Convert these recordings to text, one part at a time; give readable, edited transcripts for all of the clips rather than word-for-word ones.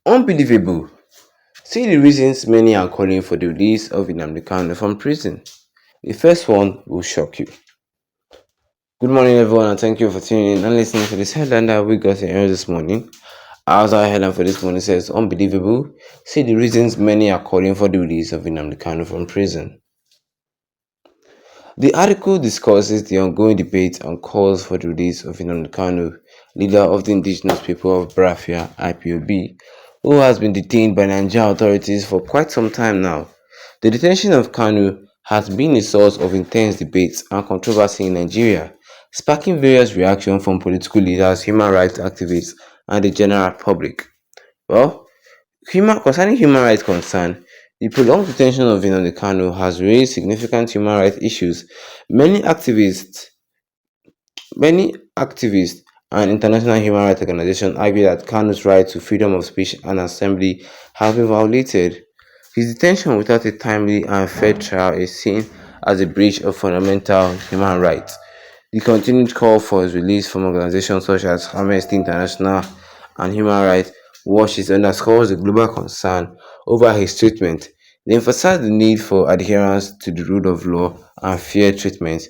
Unbelievable. See the reasons many are calling for the release of Nnamdi Kanu from prison. The first one will shock you. Good morning, everyone, and thank you for tuning in and listening to this headline that we got here this morning. As our headline for this morning says, unbelievable. See the reasons many are calling for the release of Nnamdi Kanu from prison. The article discusses the ongoing debate and calls for the release of Nnamdi Kanu, leader of the indigenous people of Biafra (IPOB), who has been detained by Nigerian authorities for quite some time now. The detention of Kanu has been a source of intense debate and controversy in Nigeria, sparking various reactions from political leaders, human rights activists, and the general public. Well, concerning human rights concern, the prolonged detention of Nnamdi Kanu has raised significant human rights issues. Many activists, many activists and international human rights organizations argue that Kanu's right to freedom of speech and assembly has been violated. His detention without a timely and fair trial is seen as a breach of fundamental human rights. The continued call for his release from organizations such as Amnesty International and Human Rights Watch underscores the global concern over his treatment. They emphasize the need for adherence to the rule of law and fair treatment,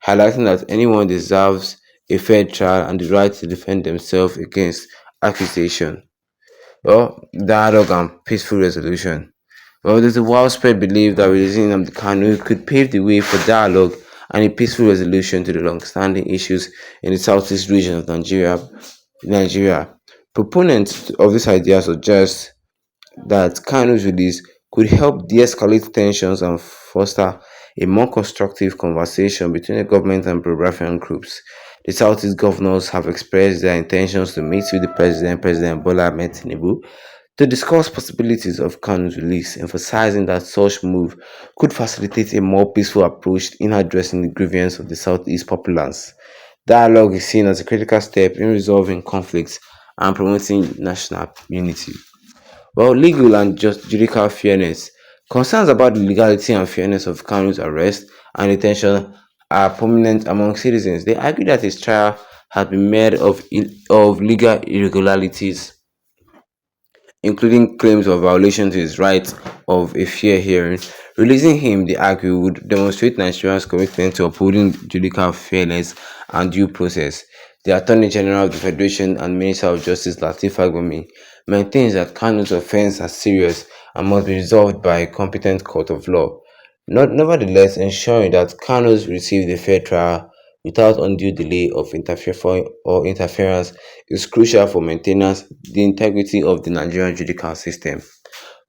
highlighting that anyone deserves a fair trial and the right to defend themselves against accusation. Dialogue and peaceful resolution. There's a widespread belief that releasing Nnamdi Kanu could pave the way for dialogue and a peaceful resolution to the long-standing issues in the southeast region of Nigeria. Proponents of this idea suggest that Kanu's release could help de-escalate tensions and foster a more constructive conversation between the government and pro-Biafran groups. The Southeast governors have expressed their intentions to meet with the President Bola Ahmed Tinubu, to discuss possibilities of Kanu's release, emphasizing that such move could facilitate a more peaceful approach in addressing the grievance of the Southeast populace. Dialogue is seen as a critical step in resolving conflicts and promoting national unity. Legal and judicial fairness. Concerns about the legality and fairness of Kanu's arrest and detention are prominent among citizens. They argue that his trial has been made of legal irregularities, including claims of violation to his right of a fair hearing. Releasing him, they argue, would demonstrate Nigeria's commitment to upholding judicial fairness and due process. The Attorney General of the Federation and Minister of Justice Lateef Fagbemi maintains that Kanu's offense is serious and must be resolved by a competent court of law. Nevertheless, ensuring that Kanu's receive a fair trial without undue delay of interference is crucial for maintaining the integrity of the Nigerian judicial system.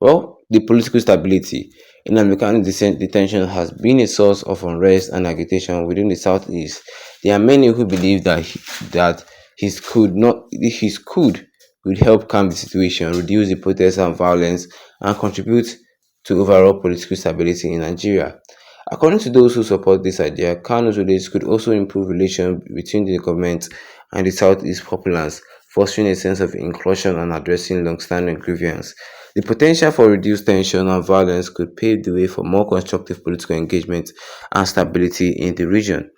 The political stability in American detention has been a source of unrest and agitation within the southeast. There are many who believe that his could would help calm the situation, reduce the protests and violence, and contribute to overall political stability in Nigeria. According to those who support this idea, Kanu's release could also improve relations between the government and the Southeast populace, fostering a sense of inclusion and addressing long-standing grievances. The potential for reduced tension and violence could pave the way for more constructive political engagement and stability in the region.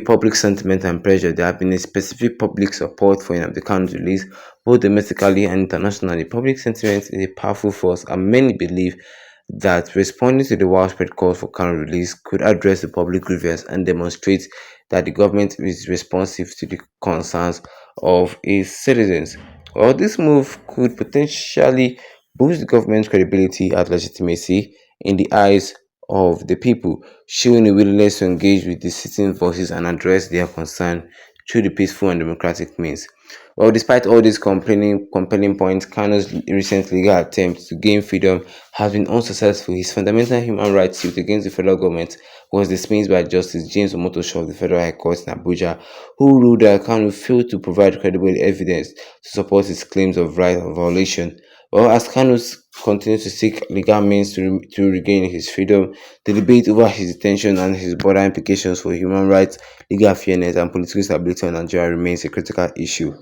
Public sentiment and pressure. There have been a specific public support for Nnamdi Kanu's release, both domestically and internationally. Public sentiment is a powerful force, and many believe that responding to the widespread calls for Kanu release could address the public grievance and demonstrate that the government is responsive to the concerns of its citizens. This move could potentially boost the government's credibility and legitimacy in the eyes of the people, showing a willingness to engage with the citizen voices and address their concern through the peaceful and democratic means. Despite all these compelling points, Kano's recent legal attempt to gain freedom has been unsuccessful. His fundamental human rights suit against the federal government was dismissed by Justice James Omotosho of the Federal High Court in Abuja, who ruled that Kanu failed to provide credible evidence to support his claims of right violation. As Kanu continues to seek legal means to regain his freedom, the debate over his detention and his broader implications for human rights, legal fairness, and political stability in Nigeria remains a critical issue.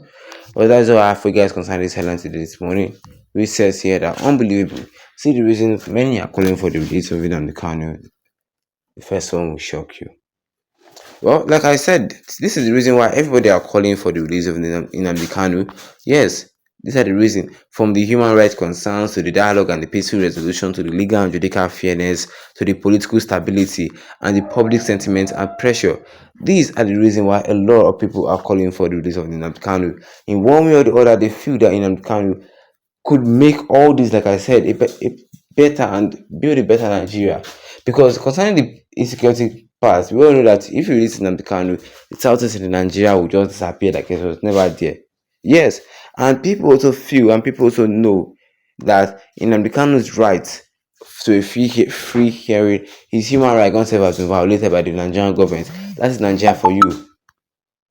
That's all I have for you guys concerning this headline today this morning. Which says here that unbelievable. See the reason many are calling for the release of Nnamdi Kanu. The first one will shock you. Like I said, this is the reason why everybody are calling for the release of Nnamdi Kanu. Yes, These are the reason, from the human rights concerns to the dialogue and the peaceful resolution to the legal and judicial fairness to the political stability and the public sentiment and pressure. These are the reason why a lot of people are calling for the release of Nnamdi Kanu. In one way or the other, they feel that Nnamdi Kanu could make all this, like I said, a better and build a better Nigeria. Because concerning the insecurity part, we all know that if you release Nnamdi Kanu, the southeast in Nigeria will just disappear like it was never there. Yes, and people also feel and people also know that Nnamdi Kanu's right to a free hearing, his human right concept has been violated by the Nigerian government. That is Nigeria for you.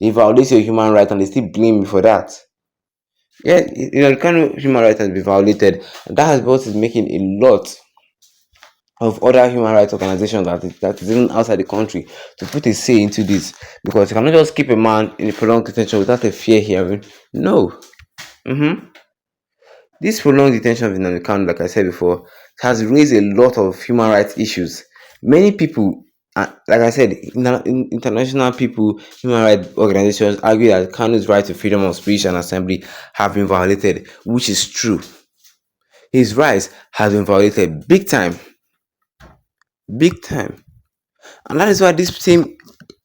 They violate your human right and they still blame you for that. Yeah, the kind of human rights has been violated. And that has what is making a lot of other human rights organizations that is even outside the country to put a say into this, because you cannot just keep a man in a prolonged detention without a fair hearing. No. Mm-hmm. This prolonged detention of Nnamdi Kanu, like I said before, has raised a lot of human rights issues. Many people, like I said, international people, human rights organizations argue that Kanu's right to freedom of speech and assembly have been violated, which is true. His rights have been violated big time, big time, and that is why these same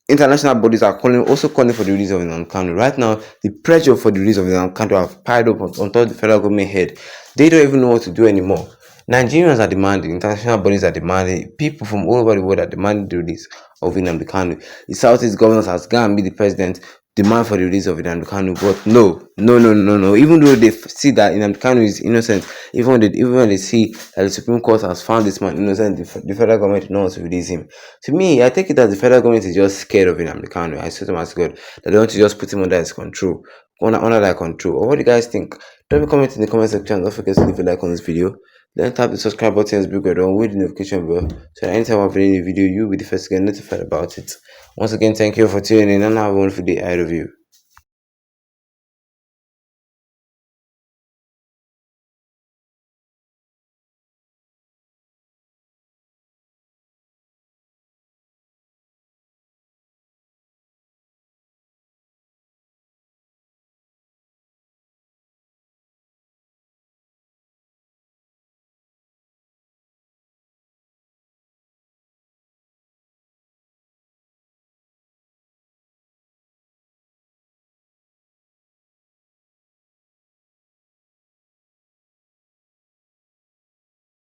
international bodies are also calling for the release of Nnamdi Kanu. Right now, the pressure for the release of Nnamdi Kanu have piled up on top of the federal government head. They don't even know what to do anymore. Nigerians are demanding, international bodies are demanding, people from all over the world are demanding the release of Nnamdi Kanu. The Southeast governors has gone and meet the president, demand for the release of Nnamdi Kanu, but no, no, no, no, no. Even though they see that Nnamdi Kanu is innocent, even when they see that the Supreme Court has found this man innocent, the federal government did not want to release him. To me, I take it as the federal government is just scared of Nnamdi Kanu. I swear to my God that they want to just put him under his control, under their control. Or what do you guys think? Drop a comment in the comment section. Don't forget to leave a like on this video. Then tap the subscribe button as big on with the notification bell so that anytime I upload a video, you'll be the first to get notified about it. Once again, thank you for tuning in and have a wonderful day ahead of you.